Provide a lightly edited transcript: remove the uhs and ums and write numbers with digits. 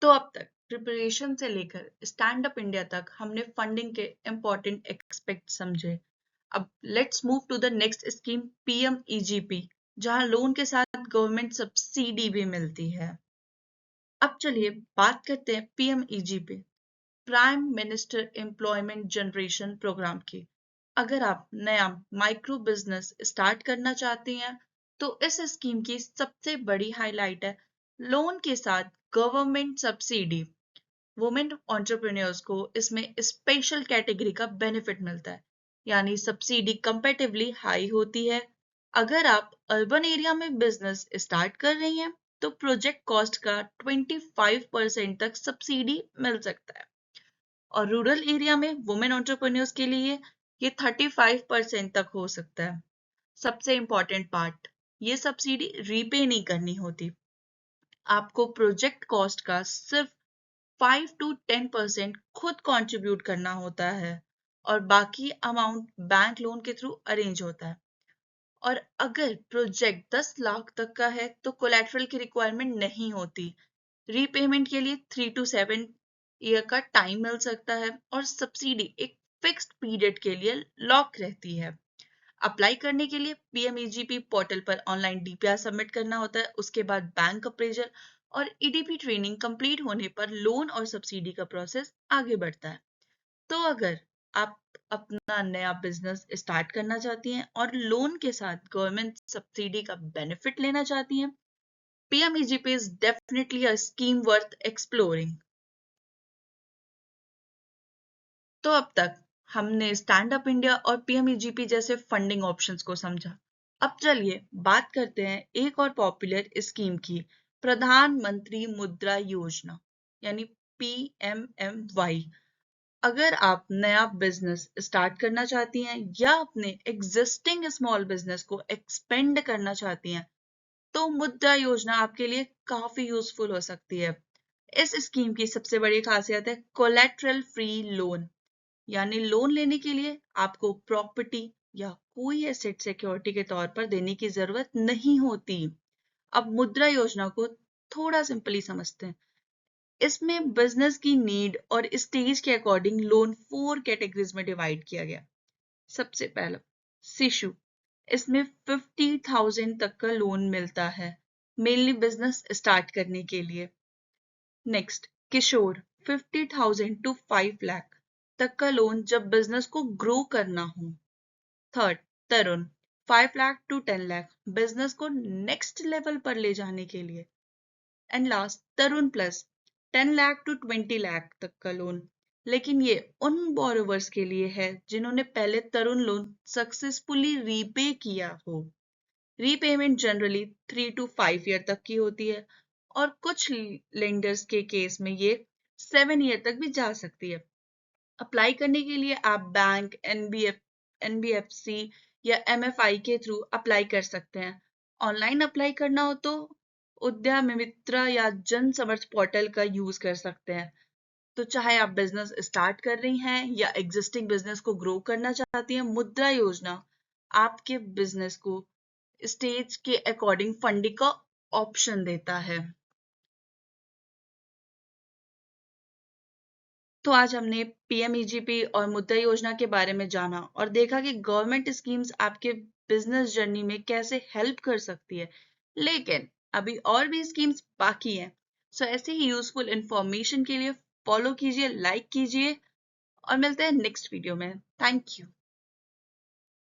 तो अब तक प्रिपरेशन से लेकर स्टैंड अप इंडिया तक हमने फंडिंग के इम्पोर्टेंट एस्पेक्ट समझे। अब let's move to the next scheme PMEGP, जहां लोन के साथ गवर्नमेंट सब्सिडी भी मिलती है। अब चलिए बात करते हैं PMEGP, prime minister employment generation programme की। अगर आप नया माइक्रो बिजनेस स्टार्ट करना चाहते हैं तो इस स्कीम की सबसे बड़ी हाईलाइट है लोन के साथ गवर्नमेंट सब्सिडी। वुमेन एंटरप्रेन्योर्स को इसमें स्पेशल कैटेगरी का बेनिफिट मिलता है, यानी सब्सिडी कंपैरेटिवली हाई होती है। अगर आप अर्बन एरिया में बिजनेस स्टार्ट कर रही हैं तो प्रोजेक्ट कॉस्ट का 25% तक सब्सिडी मिल सकता है, और रूरल एरिया में वुमेन एंटरप्रेन्योर्स के लिए ये 35% तक हो सकता है। सबसे इंपॉर्टेंट पार्ट, ये सब्सिडी रीपे नहीं करनी होती। आपको प्रोजेक्ट कॉस्ट का सिर्फ 5 to 10% खुद कंट्रीब्यूट करना होता है, और बाकी अमाउंट बैंक लोन के थ्रू अरेंज होता है। और अगर प्रोजेक्ट 10 लाख तक का है तो कोलैटरल की रिक्वायरमेंट नहीं होती। रीपेमेंट के लिए 3 to 7 ईयर का टाइम मिल सकता है, और सब्सिडी एक फिक्स्ड पीरियड के लिए लॉक रहती है। अप्लाई करने के लिए PMEGP पोर्टल पर ऑनलाइन DPR सबमिट करना होता है। उसके बाद बैंक अप्रेजल और EDP ट्रेनिंग कंप्लीट होने पर लोन और सब्सिडी का प्रोसेस आगे बढ़ता है। तो अगर आप अपना नया बिजनेस स्टार्ट करना चाहती हैं और लोन के साथ गवर्नमेंट सब्सिडी का बेनिफिट लेना चाहती हैं, PMEGP is definitely a scheme worth exploring. तो अब तक हमने स्टैंड अप इंडिया और PMEGP जैसे फंडिंग ऑप्शंस को समझा। अब चलिए बात करते हैं एक और पॉपुलर स्कीम की, प्रधानमंत्री मुद्रा योजना यानी PMMY। अगर आप नया बिजनेस स्टार्ट करना चाहती हैं या अपने एग्जिस्टिंग स्मॉल बिजनेस को एक्सपेंड करना चाहती हैं तो मुद्रा योजना आपके लिए काफी यूजफुल हो सकती है। इस स्कीम की सबसे बड़ी खासियत है कोलेटरल फ्री लोन, यानी लोन लेने के लिए आपको प्रॉपर्टी या कोई एसेट सिक्योरिटी के तौर पर देने की जरूरत नहीं होती। अब मुद्रा योजना को थोड़ा सिंपली समझते हैं। इसमें बिजनेस की नीड और स्टेज के अकॉर्डिंग लोन 4 कैटेगरीज में डिवाइड किया गया। सबसे पहला शिशु, इसमें 50,000 तक का लोन मिलता है, मेनली बिजनेस स्टार्ट करने के लिए। नेक्स्ट किशोर, 50,000 to 5 लाख तक का लोन जब बिजनेस को ग्रो करना हो। Third Tarun, 5 lakh to 10 lakh business को नेक्स्ट लेवल पर ले जाने के लिए। And last Tarun plus, 10 lakh to 20 lakh तक का लोन, लेकिन ये उन बोरोवर्स के लिए है जिन्होंने पहले तरुण लोन सक्सेसफुली रीपे किया हो। रीपेमेंट जनरली 3 to 5 ईयर तक की होती है, और कुछ लेंडर्स के केस में ये 7 ईयर तक भी जा सकती है। अप्लाई करने के लिए आप बैंक, NBFC या MFI के थ्रू अप्लाई कर सकते हैं। ऑनलाइन अप्लाई करना हो तो उद्यमित्रा या जन समर्थ पोर्टल का यूज कर सकते हैं। तो चाहे आप बिजनेस स्टार्ट कर रही हैं या एग्जिस्टिंग बिजनेस को ग्रो करना चाहती हैं, मुद्रा योजना आपके बिजनेस को स्टेज के अकॉर्डिंग फंडिंग का ऑप्शन देता है। तो आज हमने PMEGP और मुद्रा योजना के बारे में जाना और देखा कि गवर्नमेंट स्कीम्स आपके बिजनेस जर्नी में कैसे हेल्प कर सकती है, लेकिन अभी और भी स्कीम्स बाकी हैं। सो ऐसे ही यूजफुल इंफॉर्मेशन के लिए फॉलो कीजिए, लाइक कीजिए, और मिलते हैं नेक्स्ट वीडियो में। Thank you.